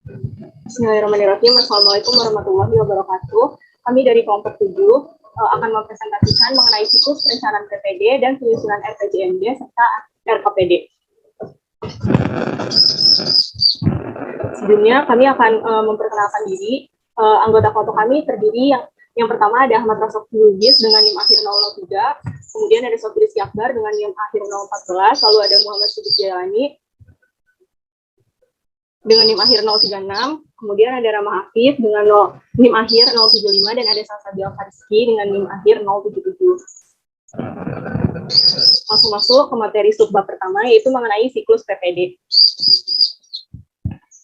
Bismillahirrahmanirrahim. Assalamualaikum warahmatullahi wabarakatuh. Kami dari kelompok 7 akan mempresentasikan mengenai siklus perencanaan PPD dan penyusunan RPJMD serta RKPD. Sebelumnya kami akan memperkenalkan diri. Anggota kelompok kami terdiri yang pertama ada Ahmad Rasofi Lubis dengan NIM akhir 003, kemudian ada Sofri Rizky Akbar dengan NIM akhir 014, lalu ada Muhammad Sidik Jailani dengan NIM akhir 036, kemudian ada Rama Hafid dengan NIM akhir 075, dan ada Salsabil Fariski dengan NIM akhir 077. Langsung masuk ke materi subbab pertama, yaitu mengenai siklus PPD.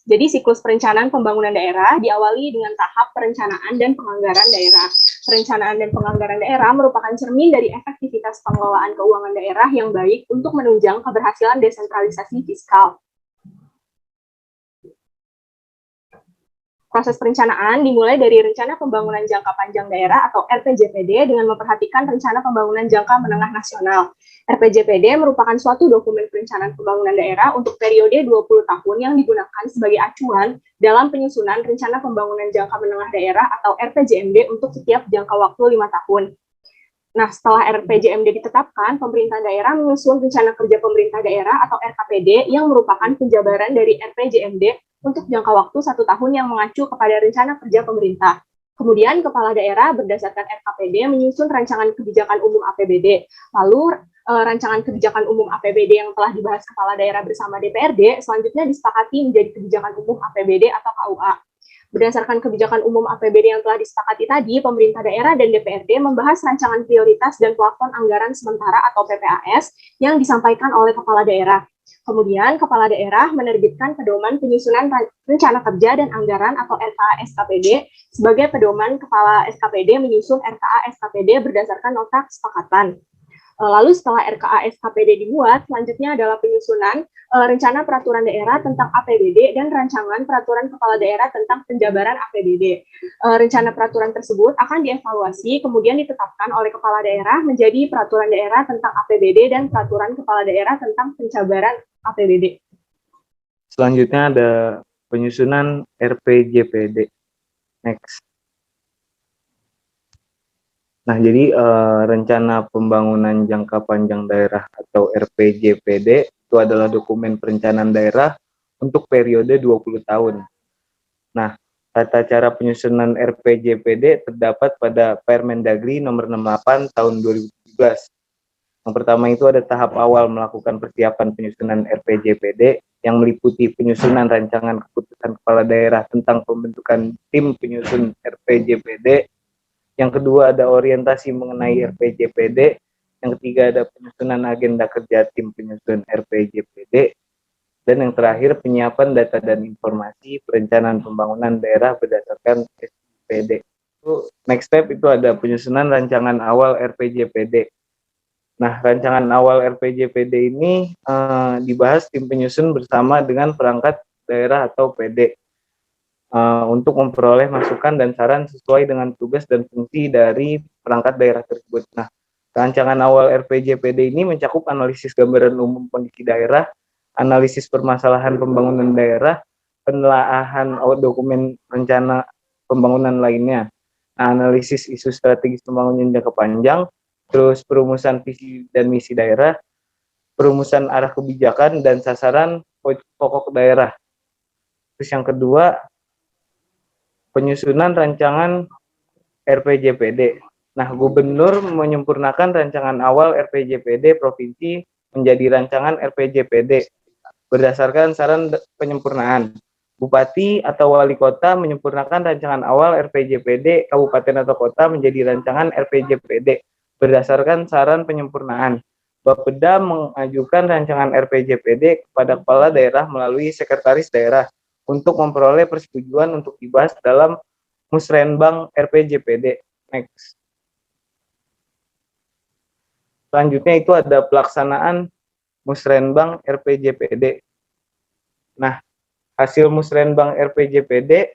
Jadi siklus perencanaan pembangunan daerah diawali dengan tahap perencanaan dan penganggaran daerah. Perencanaan dan penganggaran daerah merupakan cermin dari efektivitas pengelolaan keuangan daerah yang baik untuk menunjang keberhasilan desentralisasi fiskal. Proses perencanaan dimulai dari rencana pembangunan jangka panjang daerah atau RPJPD dengan memperhatikan rencana pembangunan jangka menengah nasional. RPJPD merupakan suatu dokumen perencanaan pembangunan daerah untuk periode 20 tahun yang digunakan sebagai acuan dalam penyusunan rencana pembangunan jangka menengah daerah atau RPJMD untuk setiap jangka waktu 5 tahun. Nah, setelah RPJMD ditetapkan, pemerintah daerah menyusun rencana kerja pemerintah daerah atau RKPD yang merupakan penjabaran dari RPJMD untuk jangka waktu 1 tahun yang mengacu kepada rencana kerja pemerintah. Kemudian, kepala daerah berdasarkan RKPD menyusun rancangan kebijakan umum APBD. Lalu, rancangan kebijakan umum APBD yang telah dibahas kepala daerah bersama DPRD, selanjutnya disepakati menjadi kebijakan umum APBD atau KUA. Berdasarkan kebijakan umum APBD yang telah disepakati tadi, pemerintah daerah dan DPRD membahas rancangan prioritas dan plafon anggaran sementara atau PPAS yang disampaikan oleh kepala daerah. Kemudian, kepala daerah menerbitkan pedoman penyusunan rencana kerja dan anggaran atau RKA SKPD sebagai pedoman kepala SKPD menyusun RKA SKPD berdasarkan nota kesepakatan. Lalu setelah RKA SKPD dibuat, selanjutnya adalah penyusunan rencana peraturan daerah tentang APBD dan rancangan peraturan kepala daerah tentang penjabaran APBD. Rencana peraturan tersebut akan dievaluasi, kemudian ditetapkan oleh kepala daerah menjadi peraturan daerah tentang APBD dan peraturan kepala daerah tentang penjabaran APBD. Selanjutnya ada penyusunan RPJPD. Next. Nah, jadi rencana pembangunan jangka panjang daerah atau RPJPD itu adalah dokumen perencanaan daerah untuk periode 20 tahun. Nah, tata cara penyusunan RPJPD terdapat pada Permendagri nomor 68 tahun 2017. Yang pertama itu ada tahap awal melakukan persiapan penyusunan RPJPD yang meliputi penyusunan rancangan keputusan kepala daerah tentang pembentukan tim penyusun RPJPD. Yang kedua ada orientasi mengenai RPJPD. Yang ketiga ada penyusunan agenda kerja tim penyusun RPJPD. Dan yang terakhir penyiapan data dan informasi perencanaan pembangunan daerah berdasarkan SPD. Next step itu ada penyusunan rancangan awal RPJPD. Nah, rancangan awal RPJPD ini dibahas tim penyusun bersama dengan perangkat daerah atau PD. Untuk memperoleh masukan dan saran sesuai dengan tugas dan fungsi dari perangkat daerah tersebut. Nah, rancangan awal RPJPD ini mencakup analisis gambaran umum kondisi daerah, analisis permasalahan pembangunan daerah, penelaahan dokumen rencana pembangunan lainnya, analisis isu strategis pembangunan jangka panjang, terus perumusan visi dan misi daerah, perumusan arah kebijakan dan sasaran pokok daerah. Terus yang kedua, penyusunan rancangan RPJPD. Nah, gubernur menyempurnakan rancangan awal RPJPD provinsi menjadi rancangan RPJPD berdasarkan saran penyempurnaan. Bupati atau wali kota menyempurnakan rancangan awal RPJPD kabupaten atau kota menjadi rancangan RPJPD berdasarkan saran penyempurnaan. Bapeda mengajukan rancangan RPJPD kepada kepala daerah melalui sekretaris daerah untuk memperoleh persetujuan untuk dibahas dalam Musrenbang RPJPD. Next. Selanjutnya itu ada pelaksanaan Musrenbang RPJPD. Nah, hasil Musrenbang RPJPD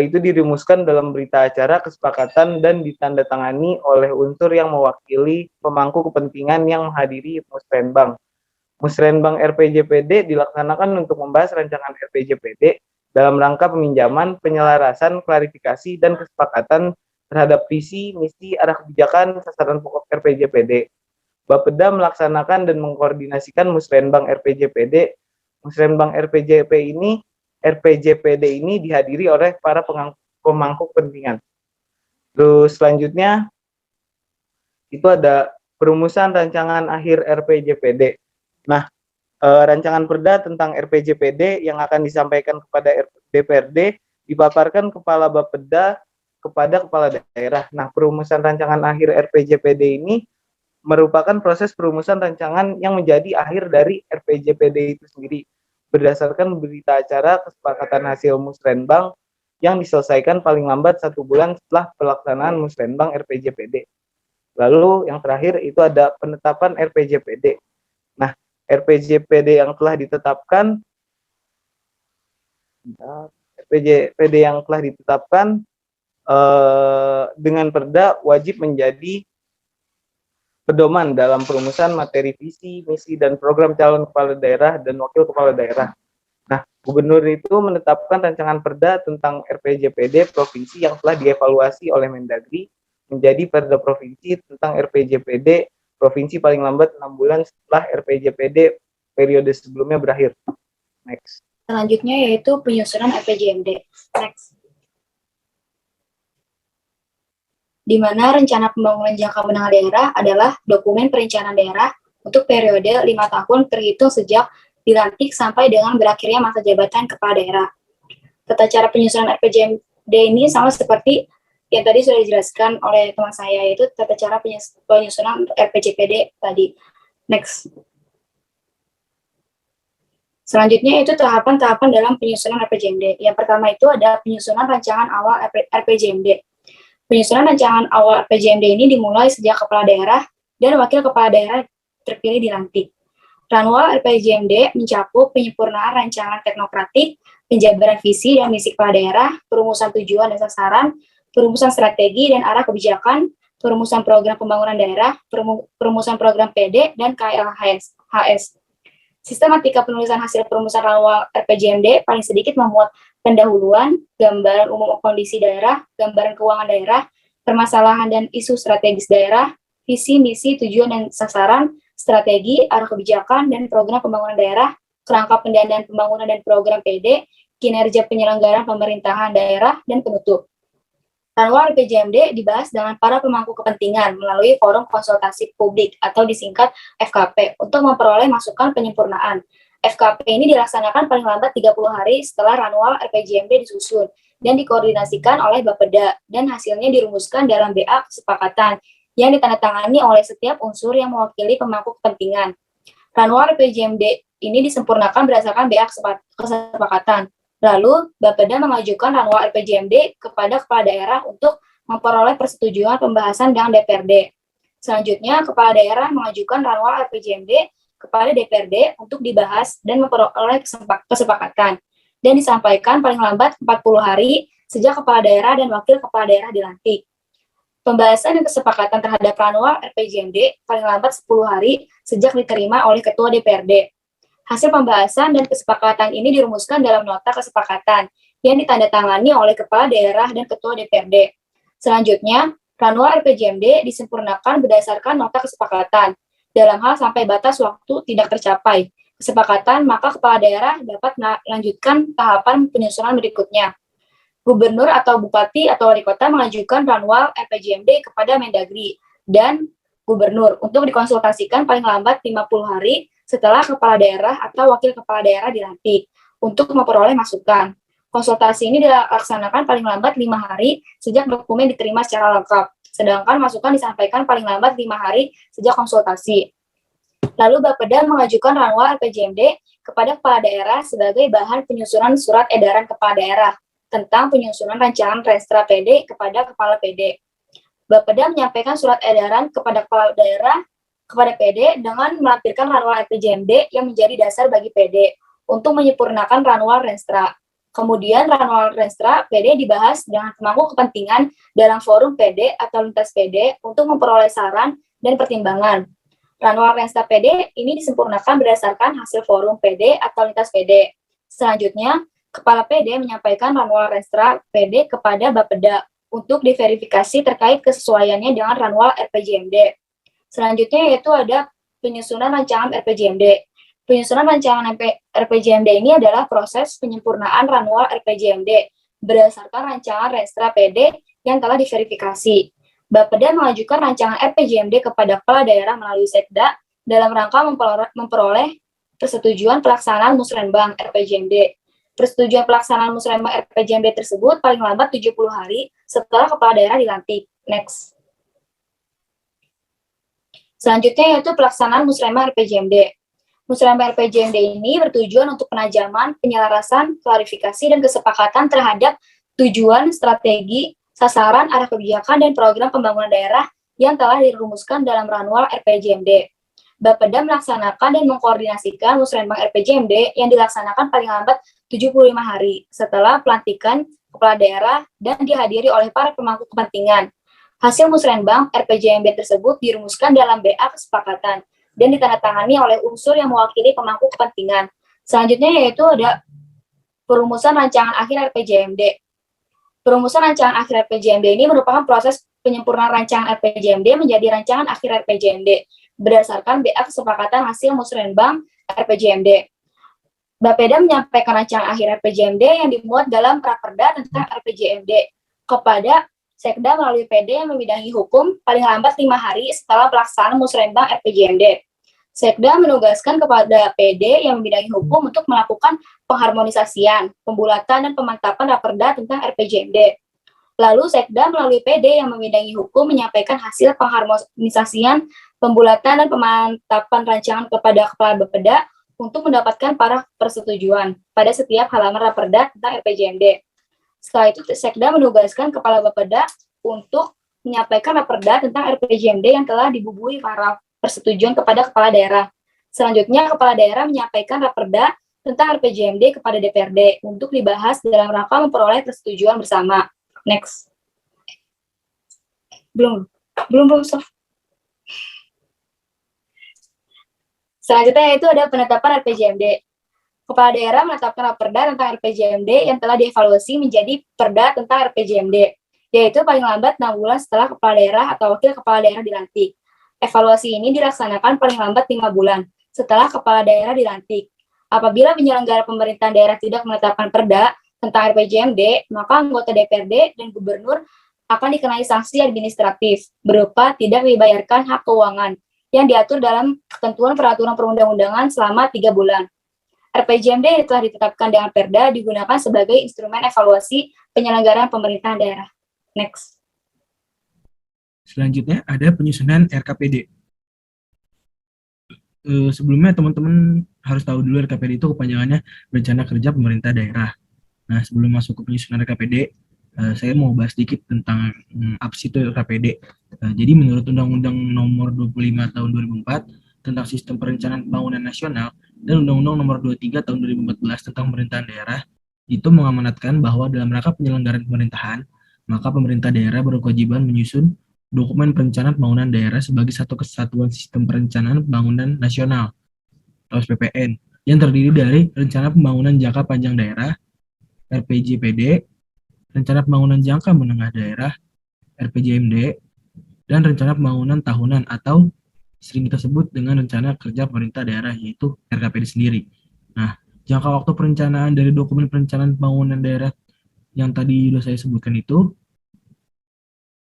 itu dirumuskan dalam berita acara kesepakatan dan ditandatangani oleh unsur yang mewakili pemangku kepentingan yang menghadiri Musrenbang. Musrenbang RPJPD dilaksanakan untuk membahas rancangan RPJPD dalam rangka peminjaman, penyelarasan, klarifikasi, dan kesepakatan terhadap visi, misi, arah kebijakan, sasaran pokok RPJPD. Bapeda melaksanakan dan mengkoordinasikan Musrenbang RPJPD. Musrenbang RPJPD ini dihadiri oleh para pemangku kepentingan. Terus selanjutnya itu ada perumusan rancangan akhir RPJPD. Nah, rancangan perda tentang RPJPD yang akan disampaikan kepada DPRD dipaparkan Kepala Bapeda kepada Kepala Daerah. Nah, perumusan rancangan akhir RPJPD ini merupakan proses perumusan rancangan yang menjadi akhir dari RPJPD itu sendiri berdasarkan berita acara kesepakatan hasil Musrenbang yang diselesaikan paling lambat 1 bulan setelah pelaksanaan Musrenbang RPJPD. Lalu yang terakhir itu ada penetapan RPJPD. Nah, RPJPD yang telah ditetapkan dengan perda wajib menjadi pedoman dalam perumusan materi visi, misi, dan program calon kepala daerah dan wakil kepala daerah. Nah, gubernur itu menetapkan rancangan perda tentang RPJPD provinsi yang telah dievaluasi oleh Mendagri menjadi perda provinsi tentang RPJPD provinsi paling lambat 6 bulan setelah RPJPD periode sebelumnya berakhir. Next. Selanjutnya yaitu penyusunan RPJMD. Next. Di mana rencana pembangunan jangka menengah daerah adalah dokumen perencanaan daerah untuk periode 5 tahun terhitung sejak dilantik sampai dengan berakhirnya masa jabatan kepala daerah. Tata cara penyusunan RPJMD ini sama seperti yang tadi sudah dijelaskan oleh teman saya, yaitu tata cara penyusunan RPJPD tadi. Next. Selanjutnya itu tahapan-tahapan dalam penyusunan RPJMD. Yang pertama itu ada penyusunan rancangan awal RPJMD. Penyusunan rancangan awal RPJMD ini dimulai sejak kepala daerah dan wakil kepala daerah terpilih dilantik. Ranwal RPJMD mencakup penyempurnaan rancangan teknokratik, penjabaran visi dan misi kepala daerah, perumusan tujuan dan sasaran, perumusan strategi dan arah kebijakan, perumusan program pembangunan daerah, perumusan program PD, dan KLHS. Sistematika penulisan hasil perumusan ranwal RPJMD paling sedikit memuat pendahuluan, gambaran umum kondisi daerah, gambaran keuangan daerah, permasalahan dan isu strategis daerah, visi, misi, tujuan dan sasaran, strategi, arah kebijakan, dan program pembangunan daerah, kerangka pendanaan pembangunan dan program PD, kinerja penyelenggaraan pemerintahan daerah, dan penutup. Ranwal RPJMD dibahas dengan para pemangku kepentingan melalui forum konsultasi publik atau disingkat FKP untuk memperoleh masukan penyempurnaan. FKP ini dilaksanakan paling lambat 30 hari setelah ranwal RPJMD disusun dan dikoordinasikan oleh Bapeda dan hasilnya dirumuskan dalam BA kesepakatan yang ditandatangani oleh setiap unsur yang mewakili pemangku kepentingan. Ranwal RPJMD ini disempurnakan berdasarkan BA kesepakatan. Lalu, Bapeda mengajukan ranwal RPJMD kepada kepala daerah untuk memperoleh persetujuan pembahasan dengan DPRD. Selanjutnya, kepala daerah mengajukan ranwal RPJMD kepada DPRD untuk dibahas dan memperoleh kesepakatan dan disampaikan paling lambat 40 hari sejak kepala daerah dan wakil kepala daerah dilantik. Pembahasan dan kesepakatan terhadap ranwal RPJMD paling lambat 10 hari sejak diterima oleh Ketua DPRD. Hasil pembahasan dan kesepakatan ini dirumuskan dalam nota kesepakatan yang ditandatangani oleh Kepala Daerah dan Ketua DPRD. Selanjutnya, ranwal RPJMD disempurnakan berdasarkan nota kesepakatan. Dalam hal sampai batas waktu tidak tercapai kesepakatan, maka Kepala Daerah dapat melanjutkan tahapan penyusunan berikutnya. Gubernur atau Bupati atau Wali Kota mengajukan ranwal RPJMD kepada Mendagri dan Gubernur untuk dikonsultasikan paling lambat 50 hari setelah kepala daerah atau wakil kepala daerah dilantik untuk memperoleh masukan. Konsultasi ini dilaksanakan paling lambat 5 hari sejak dokumen diterima secara lengkap, sedangkan masukan disampaikan paling lambat 5 hari sejak konsultasi. Lalu Bapeda mengajukan ranwal RPJMD kepada kepala daerah sebagai bahan penyusunan surat edaran kepala daerah tentang penyusunan rancangan Renstra PD kepada kepala PD. Bapeda menyampaikan surat edaran kepada kepala daerah kepada PD dengan melampirkan ranwal RPJMD yang menjadi dasar bagi PD untuk menyempurnakan ranwal Renstra. Kemudian ranwal Renstra PD dibahas dengan pemangku kepentingan dalam forum PD atau lintas PD untuk memperoleh saran dan pertimbangan. Ranwal Renstra PD ini disempurnakan berdasarkan hasil forum PD atau lintas PD. Selanjutnya, Kepala PD menyampaikan Ranwal Renstra PD kepada Bapeda untuk diverifikasi terkait kesesuaiannya dengan Ranwal RPJMD. Selanjutnya yaitu ada penyusunan rancangan RPJMD. Penyusunan rancangan RPJMD ini adalah proses penyempurnaan Ranwal RPJMD berdasarkan rancangan Renstra PD yang telah diverifikasi. Bapeda mengajukan rancangan RPJMD kepada kepala daerah melalui Sekda dalam rangka memperoleh persetujuan pelaksanaan Musrenbang RPJMD. Persetujuan pelaksanaan Musrenbang RPJMD tersebut paling lambat 70 hari setelah kepala daerah dilantik. Next. Selanjutnya yaitu pelaksanaan Musrenbang RPJMD. Musrenbang RPJMD ini bertujuan untuk penajaman, penyelarasan, klarifikasi, dan kesepakatan terhadap tujuan, strategi, sasaran, arah kebijakan, dan program pembangunan daerah yang telah dirumuskan dalam Ranwal RPJMD. Bapeda melaksanakan dan mengkoordinasikan Musrenbang RPJMD yang dilaksanakan paling lambat 75 hari setelah pelantikan kepala daerah dan dihadiri oleh para pemangku kepentingan. Hasil Musrenbang RPJMD tersebut dirumuskan dalam BA kesepakatan dan ditandatangani oleh unsur yang mewakili pemangku kepentingan. Selanjutnya yaitu ada perumusan rancangan akhir RPJMD. Perumusan rancangan akhir RPJMD ini merupakan proses penyempurnaan rancangan RPJMD menjadi rancangan akhir RPJMD berdasarkan BA kesepakatan hasil Musrenbang RPJMD. Bapeda menyampaikan rancangan akhir RPJMD yang dimuat dalam Raperda tentang RPJMD kepada Sekda melalui PD yang membidangi hukum paling lambat 5 hari setelah pelaksanaan Musrenbang RPJMD. Sekda menugaskan kepada PD yang membidangi hukum untuk melakukan pengharmonisasian, pembulatan, dan pemantapan Raperda tentang RPJMD. Lalu Sekda melalui PD yang membidangi hukum menyampaikan hasil pengharmonisasian, pembulatan, dan pemantapan rancangan kepada Kepala Bapeda untuk mendapatkan para persetujuan pada setiap halaman Raperda tentang RPJMD. Setelah itu, Sekda menugaskan Kepala Bapeda untuk menyampaikan Raperda tentang RPJMD yang telah dibubuhi para persetujuan kepada Kepala Daerah. Selanjutnya, Kepala Daerah menyampaikan Raperda tentang RPJMD kepada DPRD untuk dibahas dalam rangka memperoleh persetujuan bersama. Next. Belum, Sof. Selanjutnya itu ada penetapan RPJMD. Kepala daerah menetapkan Raperda tentang RPJMD yang telah dievaluasi menjadi Perda tentang RPJMD, yaitu paling lambat 6 bulan setelah kepala daerah atau wakil kepala daerah dilantik. Evaluasi ini dilaksanakan paling lambat 5 bulan setelah kepala daerah dilantik. Apabila penyelenggara pemerintahan daerah tidak menetapkan Perda tentang RPJMD, maka anggota DPRD dan gubernur akan dikenai sanksi administratif berupa tidak dibayarkan hak keuangan yang diatur dalam ketentuan peraturan perundang-undangan selama 3 bulan. RPJMD yang telah ditetapkan dengan Perda digunakan sebagai instrumen evaluasi penyelenggaraan pemerintahan daerah. Next. Selanjutnya ada penyusunan RKPD. Sebelumnya teman-teman harus tahu dulu RKPD itu kepanjangannya Rencana Kerja Pemerintah Daerah. Nah, sebelum masuk ke penyusunan RKPD, saya mau bahas sedikit tentang apa sih itu RKPD. Jadi menurut Undang-Undang Nomor 25 Tahun 2004 tentang Sistem Perencanaan Pembangunan Nasional dan Undang-Undang Nomor 23 Tahun 2014 tentang Pemerintahan Daerah, itu mengamanatkan bahwa dalam rangka penyelenggaraan pemerintahan, maka pemerintah daerah berkewajiban menyusun dokumen perencanaan pembangunan daerah sebagai satu kesatuan sistem perencanaan pembangunan nasional atau SPPN yang terdiri dari rencana pembangunan jangka panjang daerah RPJPD, rencana pembangunan jangka menengah daerah RPJMD, dan rencana pembangunan tahunan atau sering kita sebut dengan rencana kerja pemerintah daerah yaitu RKPD sendiri. Nah, jangka waktu perencanaan dari dokumen perencanaan pembangunan daerah yang tadi sudah saya sebutkan itu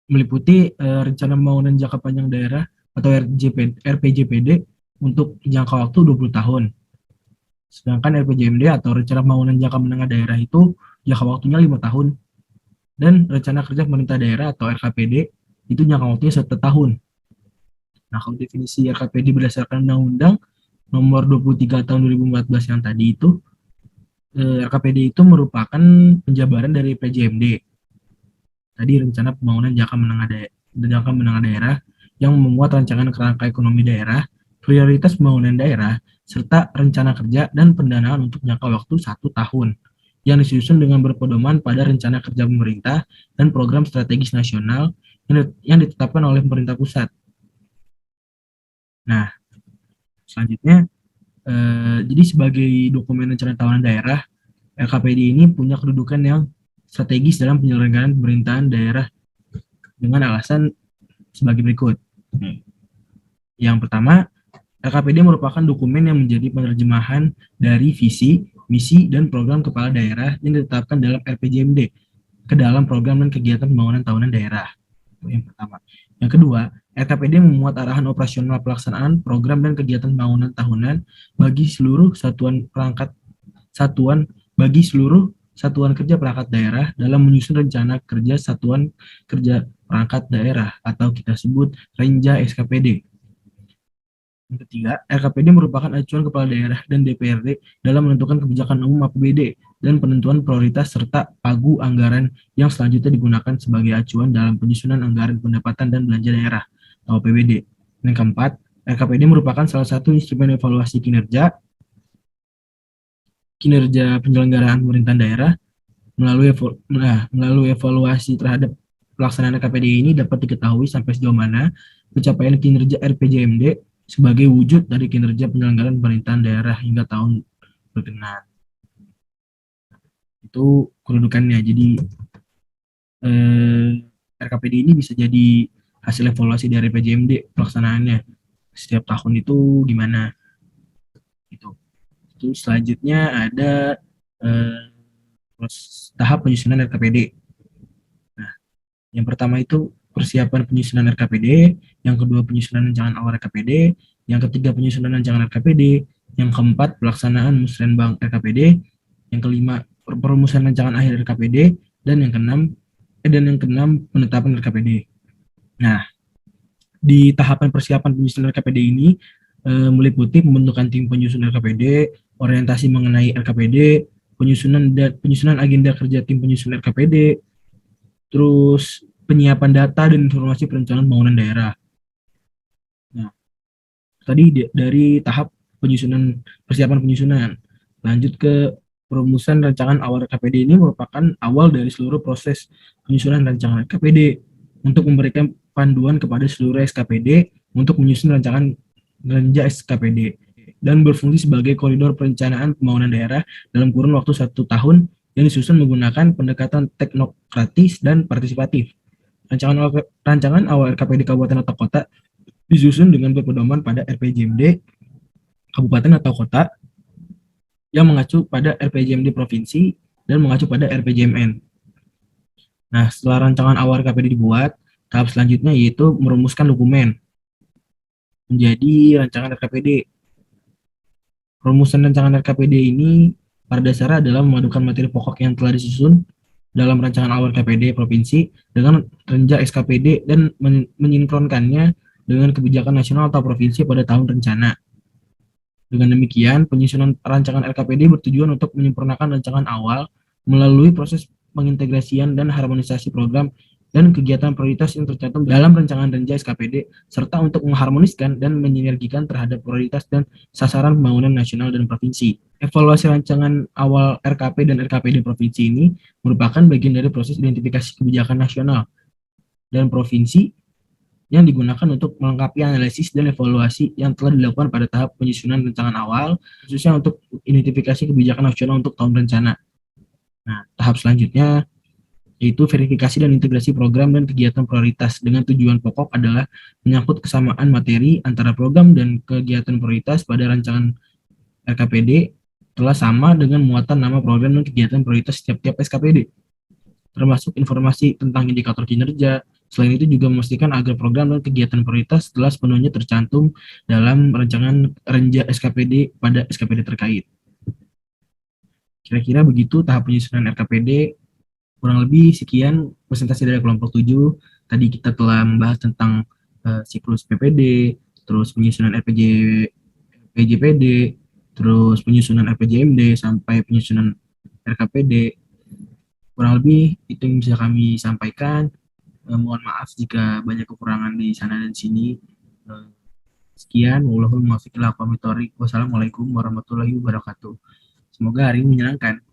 meliputi rencana pembangunan jangka panjang daerah atau RPJPD untuk jangka waktu 20 tahun. Sedangkan RPJMD atau rencana pembangunan jangka menengah daerah itu jangka waktunya 5 tahun. Dan rencana kerja pemerintah daerah atau RKPD itu jangka waktunya 1 tahun. Nah, kalau definisi RKPD berdasarkan Undang-Undang Nomor 23 Tahun 2014 yang tadi itu, RKPD itu merupakan penjabaran dari PJMD. Tadi rencana pembangunan jangka menengah daerah yang memuat rancangan kerangka ekonomi daerah, prioritas pembangunan daerah, serta rencana kerja dan pendanaan untuk jangka waktu 1 tahun yang disusun dengan berpedoman pada rencana kerja pemerintah dan program strategis nasional yang ditetapkan oleh pemerintah pusat. Nah, selanjutnya, jadi sebagai dokumen rencana tahunan daerah, LKPD ini punya kedudukan yang strategis dalam penyelenggaraan pemerintahan daerah dengan alasan sebagai berikut. Yang pertama, LKPD merupakan dokumen yang menjadi penerjemahan dari visi, misi, dan program kepala daerah yang ditetapkan dalam RPJMD ke dalam program dan kegiatan pembangunan tahunan daerah. Itu yang pertama. Yang kedua, LKPD memuat arahan operasional pelaksanaan program dan kegiatan pembangunan tahunan bagi seluruh satuan kerja perangkat daerah dalam menyusun rencana kerja satuan kerja perangkat daerah atau kita sebut Renja SKPD. Yang ketiga, LKPD merupakan acuan kepala daerah dan DPRD dalam menentukan kebijakan umum APBD dan penentuan prioritas serta pagu anggaran yang selanjutnya digunakan sebagai acuan dalam penyusunan anggaran pendapatan dan belanja daerah atau APBD. Yang keempat, LKPD merupakan salah satu instrumen evaluasi kinerja penyelenggaraan pemerintahan daerah. Melalui evaluasi terhadap pelaksanaan LKPD ini dapat diketahui sampai sejauh mana pencapaian kinerja RPJMD sebagai wujud dari kinerja penyelenggaraan pemerintahan daerah hingga tahun berkenaan. Itu kedudukannya. Jadi RKPD ini bisa jadi hasil evaluasi dari RPJMD pelaksanaannya setiap tahun itu gimana. Itu selanjutnya ada tahap penyusunan RKPD. Nah, yang pertama itu persiapan penyusunan RKPD, yang kedua penyusunan rancangan awal RKPD, yang ketiga penyusunan rancangan RKPD, yang keempat pelaksanaan musrenbang RKPD, yang kelima perumusan rancangan akhir RKPD, dan yang keenam penetapan RKPD. Nah, di tahapan persiapan penyusunan RKPD ini meliputi pembentukan tim penyusun RKPD, orientasi mengenai RKPD, penyusunan agenda kerja tim penyusun RKPD, terus penyiapan data dan informasi perencanaan pembangunan daerah. Nah, tadi dari tahap persiapan penyusunan. Lanjut ke perumusan rancangan awal RKPD ini merupakan awal dari seluruh proses penyusunan rancangan RKPD untuk memberikan panduan kepada seluruh SKPD untuk menyusun rancangan Renja SKPD dan berfungsi sebagai koridor perencanaan pembangunan daerah dalam kurun waktu 1 tahun yang disusun menggunakan pendekatan teknokratis dan partisipatif. Rancangan awal RKPD kabupaten atau kota disusun dengan berpedoman pada RPJMD kabupaten atau kota yang mengacu pada RPJMD provinsi dan mengacu pada RPJMN. Nah, setelah rancangan awal RKPD dibuat, tahap selanjutnya yaitu merumuskan dokumen menjadi rancangan RKPD. Perumusan rancangan RKPD ini pada dasarnya adalah memadukan materi pokok yang telah disusun dalam rancangan awal RKPD provinsi dengan Renja SKPD dan menyinkronkannya dengan kebijakan nasional atau provinsi pada tahun rencana. Dengan demikian, penyusunan rancangan RKPD bertujuan untuk menyempurnakan rancangan awal melalui proses pengintegrasian dan harmonisasi program dan kegiatan prioritas yang tercantum dalam rancangan Renja SKPD, serta untuk mengharmoniskan dan menyinergikan terhadap prioritas dan sasaran pembangunan nasional dan provinsi. Evaluasi rancangan awal RKP dan RKPD provinsi ini merupakan bagian dari proses identifikasi kebijakan nasional dan provinsi yang digunakan untuk melengkapi analisis dan evaluasi yang telah dilakukan pada tahap penyusunan rancangan awal, khususnya untuk identifikasi kebijakan nasional untuk tahun rencana. Nah, tahap selanjutnya yaitu verifikasi dan integrasi program dan kegiatan prioritas dengan tujuan pokok adalah menyangkut kesamaan materi antara program dan kegiatan prioritas pada rancangan RKPD telah sama dengan muatan nama program dan kegiatan prioritas setiap SKPD, termasuk informasi tentang indikator kinerja. Selain itu juga memastikan agar program dan kegiatan prioritas telah sepenuhnya tercantum dalam rancangan Renja SKPD pada SKPD terkait. Kira-kira begitu tahap penyusunan RKPD. Kurang lebih sekian presentasi dari kelompok 7. Tadi kita telah membahas tentang siklus PPD, terus penyusunan RPJPD, terus penyusunan RPJMD, sampai penyusunan RKPD. Kurang lebih itu yang bisa kami sampaikan. Mohon maaf jika banyak kekurangan di sana dan sini. Sekian, wassalamualaikum warahmatullahi wabarakatuh. Semoga hari ini menyenangkan.